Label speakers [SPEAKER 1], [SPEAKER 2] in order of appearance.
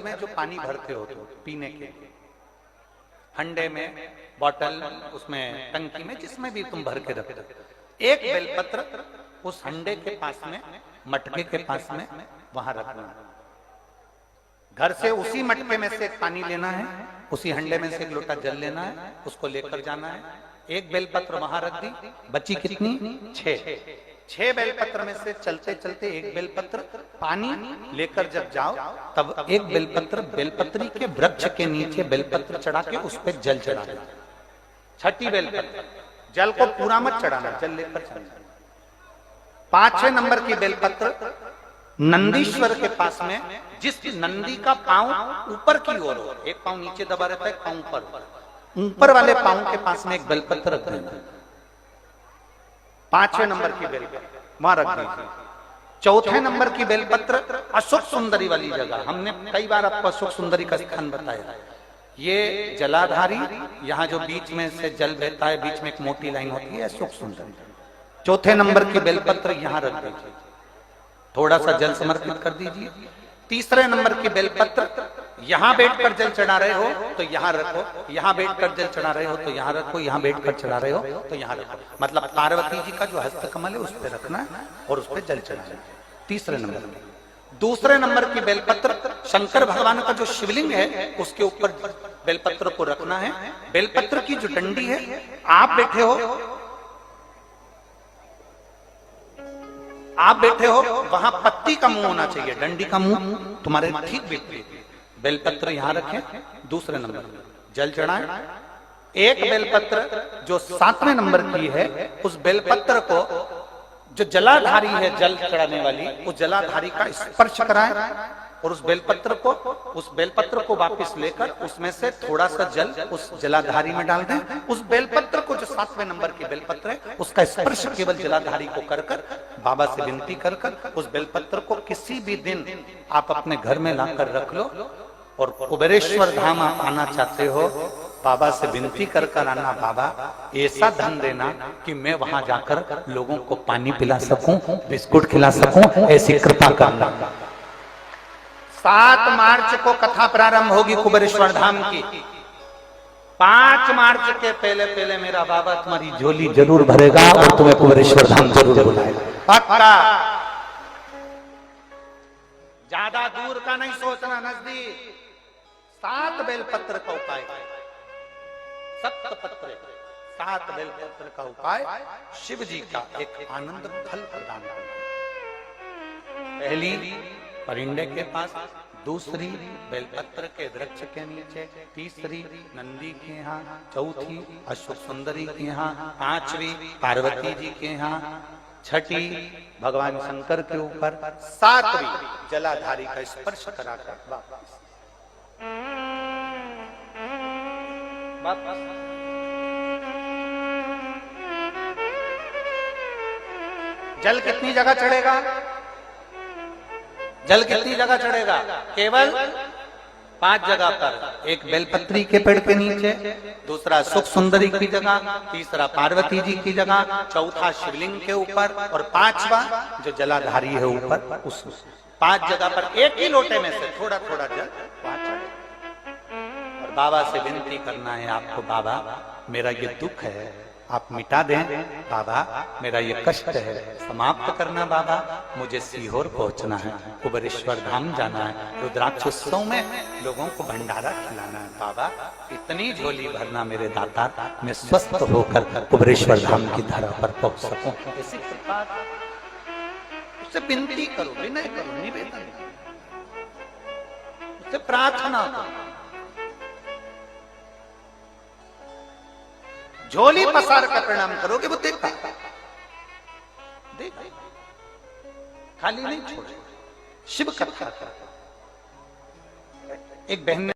[SPEAKER 1] घर में जो पानी भरते हो तो पीने के हंडे में, बॉटल, उसमें टंकी में, जिसमें भी तुम भर के रखते हो, एक बेलपत्र उस हंडे के पास में, मटके के पास में वहां रखना है। घर से उसी मटके में से पानी लेना है, उसी हंडे में से एक लोटा जल लेना है, उसको लेकर जाना है। एक बेलपत्र वहां रख दी, बची कितनी? 6 बेलपत्र में से चलते चलते एक बेलपत्र पानी लेकर जब जाओ, तब एक बेलपत्र बेलपत्री के वृक्ष के नीचे बेलपत्र चढ़ा के उस पर जल चढ़ाना। 6ठी बेलपत्र, जल को पूरा मत चढ़ाना, जल लेकर चढ़ाना। 5वें नंबर की बेलपत्र नंदीश्वर के पास में, जिस नंदी का पांव ऊपर की ओर हो, एक पांव नीचे दबा रहता है, एक पांव ऊपर वाले पांव के पास में एक बेलपत्र रख देना। 5वें नंबर की बेलपत्र वहां रख दीजिए। 4थे नंबर की बेलपत्र अशोक सुंदरी वाली जगह, हमने कई बार आपको अशोक सुंदरी का स्थान बताया। ये जलाधारी, यहाँ जो बीच में से जल बहता है, बीच में एक मोटी लाइन होती है, अशोक सुंदरी। 4थे नंबर की बेलपत्र यहाँ रख दीजिए, थोड़ा सा जल समर्पित कर दीजिए। 3रे नंबर की बेलपत्र यहां बैठकर जल चढ़ा रहे हो तो यहां रखो, यहां बैठकर जल चढ़ा रहे हो तो यहां रखो, यहां बैठकर चढ़ा रहे हो तो यहां रखो। मतलब पार्वती जी का जो हस्तकमल है उस पर रखना है और उस पर जल चढ़ाना है। 3रे नंबर में। 2रे नंबर की बेलपत्र शंकर भगवान का जो शिवलिंग है उसके ऊपर बेलपत्र को रखना है। बेलपत्र की जो डंडी है, आप बैठे हो वहां पत्ती का मुंह होना चाहिए, डंडी का मुंह तुम्हारे ठीक बिल्कुल। बेलपत्र यहां रखें। 2रे नंबर जल चढ़ाएं। एक बेलपत्र जो 7वें नंबर की है, उस बेलपत्र को जो जलाधारी है, जल चढ़ाने वाली, उस जलाधारी का स्पर्श कराएं और उस बेलपत्र को वापस लेकर उसमें से थोड़ा सा जल उस जलाधारी में डाल दें। उस बेलपत्र को, जो 7वें नंबर की बेलपत्र है, उसका स्पर्श केवल जलाधारी को कर बाबा से विनती कर उस बेलपत्र को किसी भी दिन आप अपने घर में लाकर रख लो और कुबेरेश्वर धाम आप आना चाहते हो, बाबा से विनती कर आना, बाबा ऐसा धन देना कि मैं वहां जाकर लोगों को पानी पिला सकूं, बिस्कुट खिला सकूं, ऐसी कृपा करना। 7 मार्च को कथा प्रारंभ होगी कुबेरेश्वर धाम की। 5 मार्च के पहले मेरा बाबा तुम्हारी झोली जरूर भरेगा और तुम्हें कुबेरेश्वर धाम जरूर बुलाएगा, पक्का। ज्यादा दूर का नहीं सोचना, नजदीक। 7 बेलपत्र का उपाय, 7 बेलपत्र का उपाय शिव जी का एक आनंद फल प्रदान करना। पहली परिंदे के पास, 2री बेलपत्र के वृक्ष के नीचे, 3री नंदी के यहाँ, 4थी अशोक सुंदरी के यहाँ, 5वीं पार्वती जी के यहाँ, 6ठी भगवान शंकर के ऊपर, 7वीं जलाधारी का स्पर्श कराकर वापस। जल कितनी जगह चढ़ेगा? जल कितनी जगह चढ़ेगा? केवल 5 जगह पर। एक बेलपत्री के पेड़ के नीचे, 2रा सुख सुंदरी की जगह, 3रा पार्वती जी की जगह, 4था शिवलिंग के ऊपर और 5वां जो जलाधारी है ऊपर, उस 5 जगह पर एक ही लोटे में से थोड़ा थोड़ा जल वहां चढ़े और बाबा से विनती करना है आपको, बाबा मेरा ये दुख है आप मिटा दें, बाबा मेरा ये कष्ट है समाप्त करना, बाबा मुझे सीहोर पहुंचना है, कुबेरेश्वर धाम जाना है, रुद्राक्ष उत्सव में लोगों को भंडारा खिलाना है, बाबा इतनी झोली भरना मेरे दाता, मैं स्वस्थ होकर कुबेरेश्वर धाम की धरा पर पहुंच सकूं। ऐसी कृपा उससे विनती करो, विनय करो, निवेदन उससे प्रार्थना करो। झोली पसार कर प्रणाम करोगे वो देखा, देख खाली नहीं छोड़े। शिव कथा एक बहन